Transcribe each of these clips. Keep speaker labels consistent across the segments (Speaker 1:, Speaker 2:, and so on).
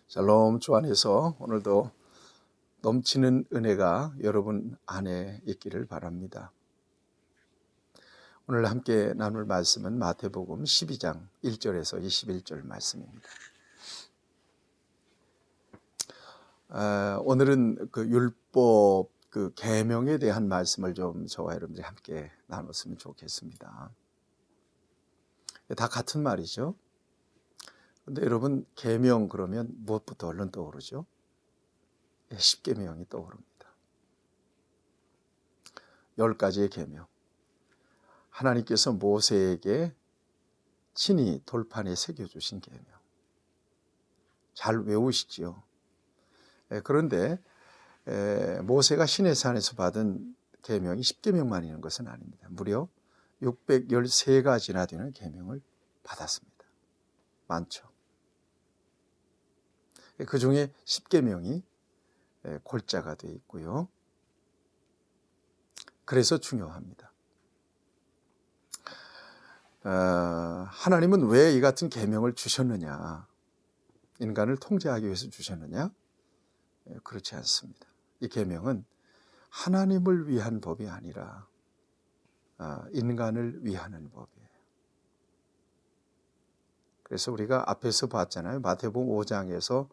Speaker 1: 샬롬. 주 안에서 오늘도 넘치는 은혜가 여러분 안에 있기를 바랍니다. 오늘 함께 나눌 말씀은 마태복음 12장 1절에서 21절 말씀입니다. 오늘은 그 율법 계명에 대한 말씀을 좀 저와 여러분들이 함께 나눴으면 좋겠습니다. 다 같은 말이죠. 근데 여러분, 계명 그러면 무엇부터 얼른 떠오르죠? 십계명이 떠오릅니다. 10가지의 계명. 하나님께서 모세에게 친히 돌판에 새겨주신 계명. 잘 외우시지요. 그런데 모세가 시내산에서 받은 계명이 10계명만 있는 것은 아닙니다. 무려 613가지나 되는 계명을 받았습니다. 많죠. 그 중에 10계명이 골자가 되어 있고요. 그래서 중요합니다. 하나님은 왜 이 같은 계명을 주셨느냐? 인간을 통제하기 위해서 주셨느냐? 그렇지 않습니다. 이 계명은 하나님을 위한 법이 아니라 인간을 위하는 법이에요. 그래서 우리가 앞에서 봤잖아요. 마태복음 5장에서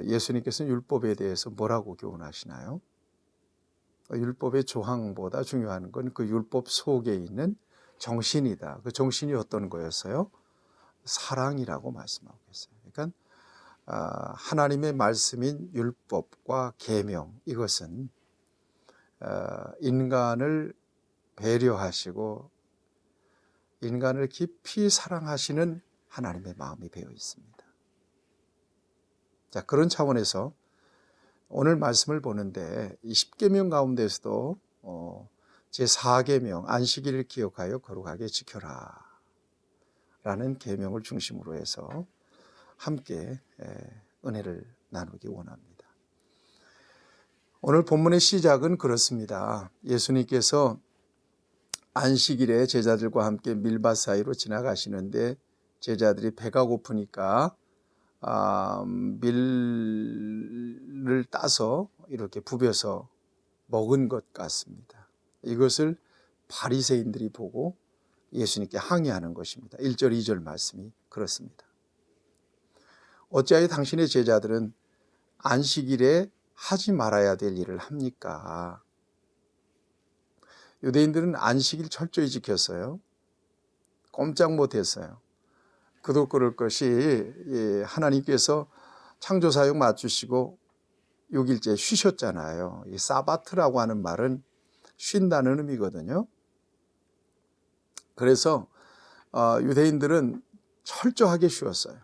Speaker 1: 예수님께서는 율법에 대해서 뭐라고 교훈하시나요? 율법의 조항보다 중요한 건 그 율법 속에 있는 정신이다. 그 정신이 어떤 거였어요? 사랑이라고 말씀하고 있어요. 그러니까 하나님의 말씀인 율법과 계명, 이것은 인간을 배려하시고 인간을 깊이 사랑하시는 하나님의 마음이 배어 있습니다. 자, 그런 차원에서 오늘 말씀을 보는데 이 10계명 가운데서도 제4계명 안식일을 기억하여 거룩하게 지켜라 라는 계명을 중심으로 해서 함께 은혜를 나누기 원합니다. 오늘 본문의 시작은 그렇습니다. 예수님께서 안식일에 제자들과 함께 밀밭 사이로 지나가시는데 제자들이 배가 고프니까 밀을 따서 이렇게 부벼서 먹은 것 같습니다. 이것을 바리새인들이 보고 예수님께 항의하는 것입니다. 1절, 2절 말씀이 그렇습니다. 어찌하여 당신의 제자들은 안식일에 하지 말아야 될 일을 합니까? 유대인들은 안식일 철저히 지켰어요. 꼼짝 못했어요. 그도 그럴 것이 하나님께서 창조사역 맞추시고 6일째 쉬셨잖아요. 이 사바트라고 하는 말은 쉰다는 의미거든요. 그래서 유대인들은 철저하게 쉬었어요.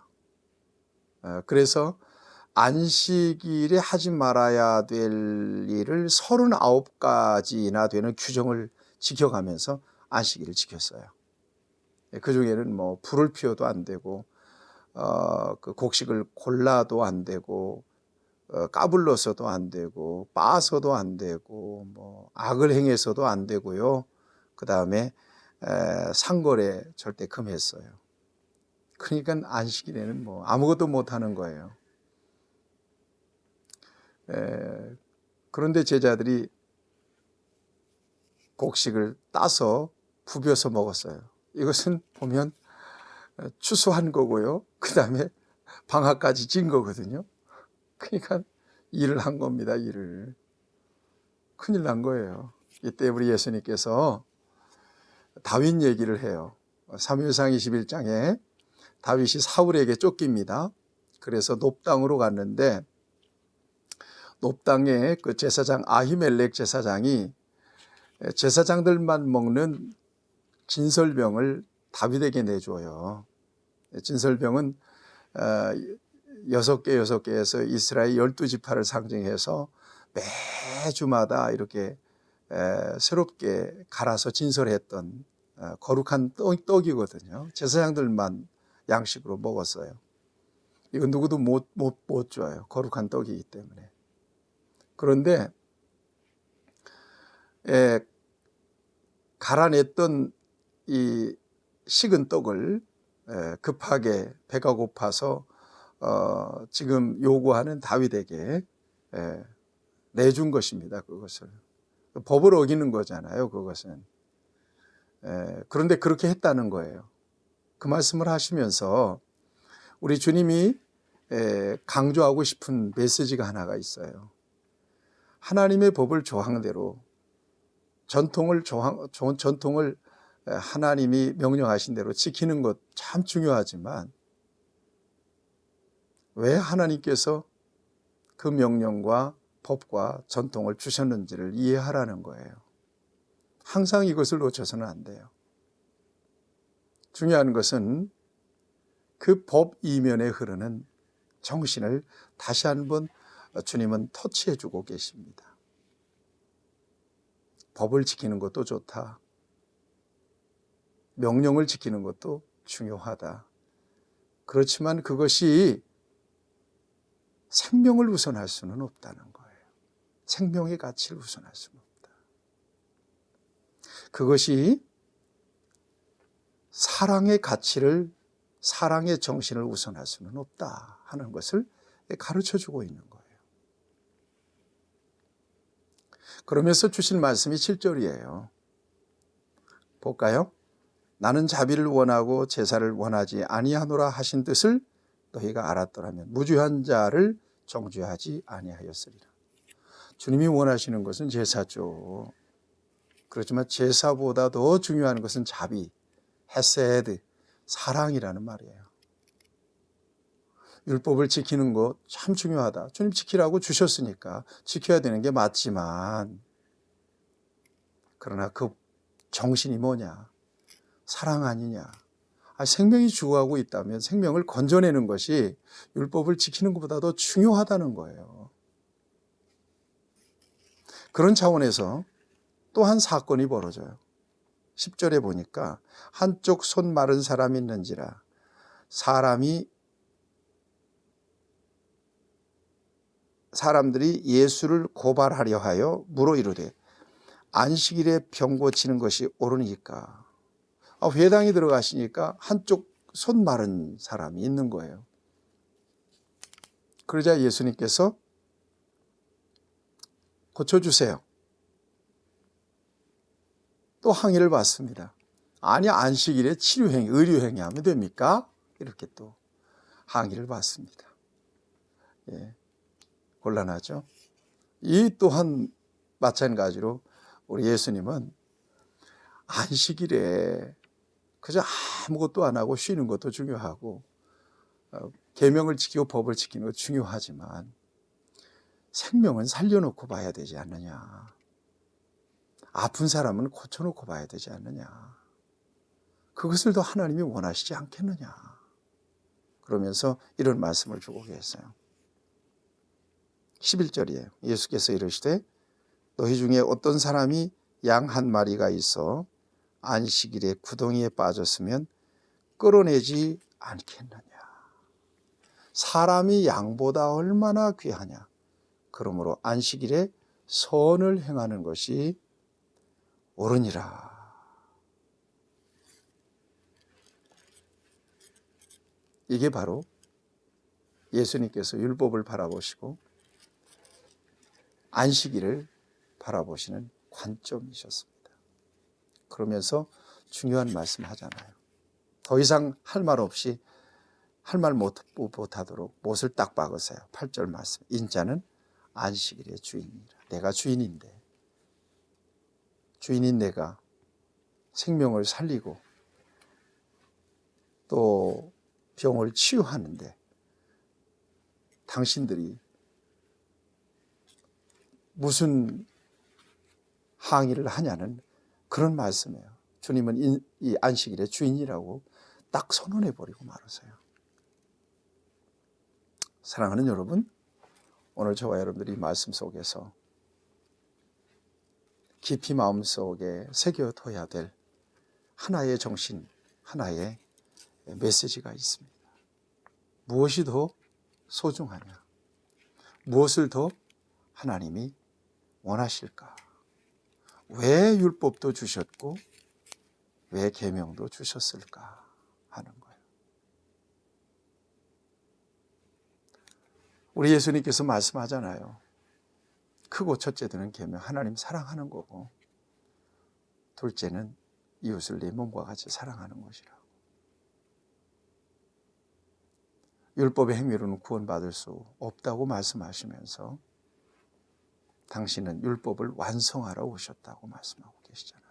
Speaker 1: 그래서 안식일에 하지 말아야 될 일을 39가지나 되는 규정을 지켜가면서 안식일을 지켰어요. 그 중에는 뭐 불을 피워도 안 되고 그 곡식을 골라도 안 되고 까불러서도 안 되고 빠서도 안 되고 뭐 악을 행해서도 안 되고요. 그 다음에 상거래 절대 금했어요. 그러니까 안식일에는 뭐 아무것도 못 하는 거예요. 그런데 제자들이 곡식을 따서 부벼서 먹었어요. 이것은 보면 추수한 거고요. 그 다음에 방학까지 찐 거거든요. 그러니까 일을 한 겁니다. 일을. 큰일 난 거예요. 이때 우리 예수님께서 다윗 얘기를 해요. 사무엘상 21장에 다윗이 사울에게 쫓깁니다. 그래서 높당으로 갔는데 높당에 그 제사장 아히멜렉 제사장이 제사장들만 먹는 진설병을 다윗에게 내줘요. 진설병은 6개에서 이스라엘 12지파를 상징해서 매주마다 이렇게 새롭게 갈아서 진설했던 거룩한 떡이거든요. 제사장들만 양식으로 먹었어요. 이건 누구도 못 줘요. 거룩한 떡이기 때문에. 그런데 갈아냈던 이 식은 떡을 급하게 배가 고파서 지금 요구하는 다윗에게 내준 것입니다. 그것을 법을 어기는 거잖아요. 그것은. 그런데 그렇게 했다는 거예요. 그 말씀을 하시면서 우리 주님이 강조하고 싶은 메시지가 하나가 있어요. 하나님의 법을 조항대로 전통을 하나님이 명령하신 대로 지키는 것 참 중요하지만 왜 하나님께서 그 명령과 법과 전통을 주셨는지를 이해하라는 거예요. 항상 이것을 놓쳐서는 안 돼요. 중요한 것은 그 법 이면에 흐르는 정신을 다시 한번 주님은 터치해 주고 계십니다. 법을 지키는 것도 좋다. 명령을 지키는 것도 중요하다. 그렇지만 그것이 생명을 우선할 수는 없다는 거예요. 생명의 가치를 우선할 수는 없다. 그것이 사랑의 가치를, 사랑의 정신을 우선할 수는 없다 하는 것을 가르쳐 주고 있는 거예요. 그러면서 주신 말씀이 7절이에요. 볼까요? 나는 자비를 원하고 제사를 원하지 아니하노라 하신 뜻을 너희가 알았더라면 무죄한 자를 정죄하지 아니하였으리라. 주님이 원하시는 것은 제사죠. 그렇지만 제사보다 더 중요한 것은 자비, 헤세드, 사랑이라는 말이에요. 율법을 지키는 것 참 중요하다. 주님 지키라고 주셨으니까 지켜야 되는 게 맞지만, 그러나 그 정신이 뭐냐? 사랑 아니냐? 생명이 죽어가고 있다면 생명을 건져내는 것이 율법을 지키는 것보다 더 중요하다는 거예요. 그런 차원에서 또 한 사건이 벌어져요. 10절에 보니까 한쪽 손 마른 사람이 있는지라 사람들이 예수를 고발하려 하여 물어 이르되 안식일에 병 고치는 것이 옳으니까. 회당에 들어가시니까 한쪽 손 마른 사람이 있는 거예요. 그러자 예수님께서 고쳐주세요. 또 항의를 받습니다. 아니, 안식일에 치료행위, 의료행위 하면 됩니까? 이렇게 또 항의를 받습니다. 곤란하죠. 이 또한 마찬가지로 우리 예수님은 안식일에 그저 아무것도 안 하고 쉬는 것도 중요하고 계명을 지키고 법을 지키는 것도 중요하지만 생명은 살려놓고 봐야 되지 않느냐. 아픈 사람은 고쳐놓고 봐야 되지 않느냐. 그것을 더 하나님이 원하시지 않겠느냐. 그러면서 이런 말씀을 주고 계세요. 11절이에요. 예수께서 이르시되 너희 중에 어떤 사람이 양 한 마리가 있어 안식일에 구덩이에 빠졌으면 끌어내지 않겠느냐. 사람이 양보다 얼마나 귀하냐. 그러므로 안식일에 선을 행하는 것이 옳으니라. 이게 바로 예수님께서 율법을 바라보시고 안식일을 바라보시는 관점이셨습니다. 그러면서 중요한 말씀 하잖아요. 더 이상 할 말 없이 할 말 못하도록 못을 딱 박으세요. 8절 말씀. 인자는 안식일의 주인이라. 내가 주인인데, 주인인 내가 생명을 살리고 또 병을 치유하는데 당신들이 무슨 항의를 하냐는 그런 말씀이에요. 주님은 이 안식일의 주인이라고 딱 선언해버리고 말으세요. 사랑하는 여러분, 오늘 저와 여러분들이 이 말씀 속에서 깊이 마음속에 새겨둬야 될 하나의 정신, 하나의 메시지가 있습니다. 무엇이 더 소중하냐? 무엇을 더 하나님이 원하실까? 왜 율법도 주셨고 왜 계명도 주셨을까 하는 거예요. 우리 예수님께서 말씀하잖아요. 크고 첫째 드는 계명, 하나님 사랑하는 거고, 둘째는 이웃을 내 몸과 같이 사랑하는 것이라고. 율법의 행위로는 구원받을 수 없다고 말씀하시면서 당신은 율법을 완성하러 오셨다고 말씀하고 계시잖아요.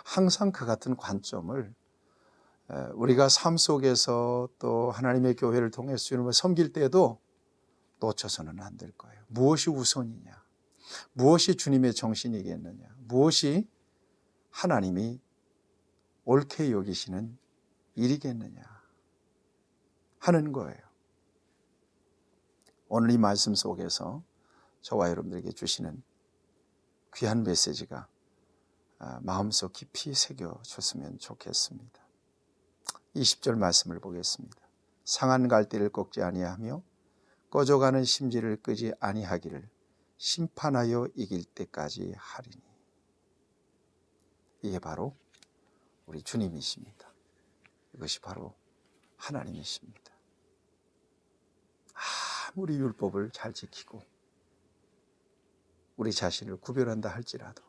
Speaker 1: 항상 그 같은 관점을 우리가 삶 속에서 또 하나님의 교회를 통해서 주님을 섬길 때에도 놓쳐서는 안 될 거예요. 무엇이 우선이냐? 무엇이 주님의 정신이겠느냐? 무엇이 하나님이 옳게 여기시는 일이겠느냐 하는 거예요. 오늘 이 말씀 속에서 저와 여러분들에게 주시는 귀한 메시지가 마음속 깊이 새겨졌으면 좋겠습니다. 20절 말씀을 보겠습니다. 상한 갈대를 꺾지 아니하며 꺼져가는 심지를 끄지 아니하기를 심판하여 이길 때까지 하리니. 이게 바로 우리 주님이십니다. 이것이 바로 하나님이십니다. 아무리 율법을 잘 지키고 우리 자신을 구별한다 할지라도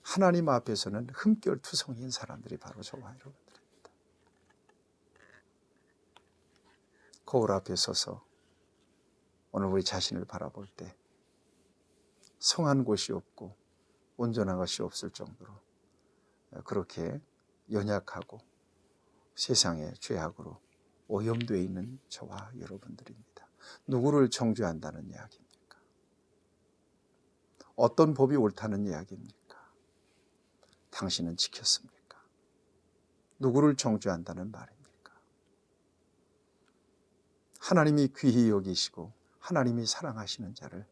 Speaker 1: 하나님 앞에서는 흠결투성이인 사람들이 바로 저와 여러분들입니다. 거울 앞에 서서 오늘 우리 자신을 바라볼 때 성한 곳이 없고 온전한 것이 없을 정도로 그렇게 연약하고 세상의 죄악으로 오염되어 있는 저와 여러분들입니다. 누구를 정죄한다는 이야기입니까? 어떤 법이 옳다는 이야기입니까? 당신은 지켰습니까? 누구를 정죄한다는 말입니까? 하나님이 귀히 여기시고 하나님이 사랑하시는 자를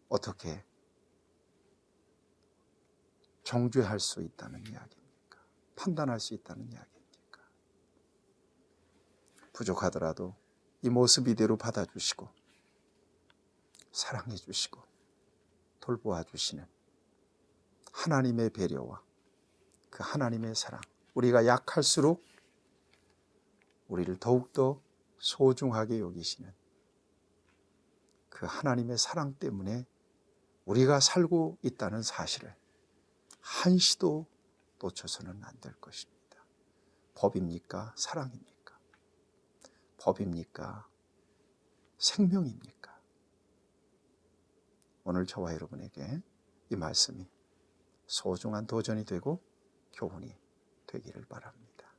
Speaker 1: 어떻게 정죄할 수 있다는 이야기입니까? 판단할 수 있다는 이야기입니까? 부족하더라도 이 모습 이대로 받아주시고 사랑해 주시고 돌보아 주시는 하나님의 배려와 그 하나님의 사랑, 우리가 약할수록 우리를 더욱더 소중하게 여기시는 그 하나님의 사랑 때문에 우리가 살고 있다는 사실을 한시도 놓쳐서는 안 될 것입니다. 법입니까? 사랑입니까? 법입니까? 생명입니까? 오늘 저와 여러분에게 이 말씀이 소중한 도전이 되고 교훈이 되기를 바랍니다.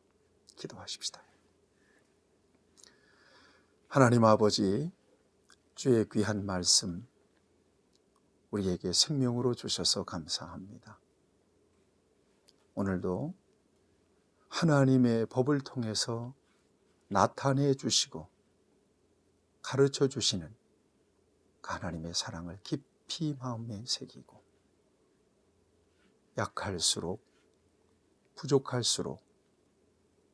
Speaker 1: 기도하십시다. 하나님 아버지, 주의 귀한 말씀 우리에게 생명으로 주셔서 감사합니다. 오늘도 하나님의 법을 통해서 나타내 주시고 가르쳐 주시는 그 하나님의 사랑을 깊이 마음에 새기고 약할수록 부족할수록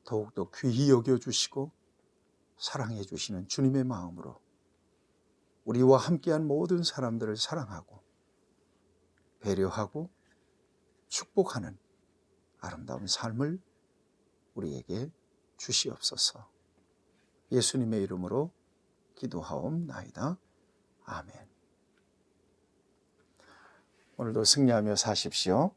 Speaker 1: 더욱더 귀히 여겨주시고 사랑해 주시는 주님의 마음으로 우리와 함께한 모든 사람들을 사랑하고 배려하고 축복하는 아름다운 삶을 우리에게 주시옵소서. 예수님의 이름으로 기도하옵나이다. 아멘. 오늘도 승리하며 사십시오.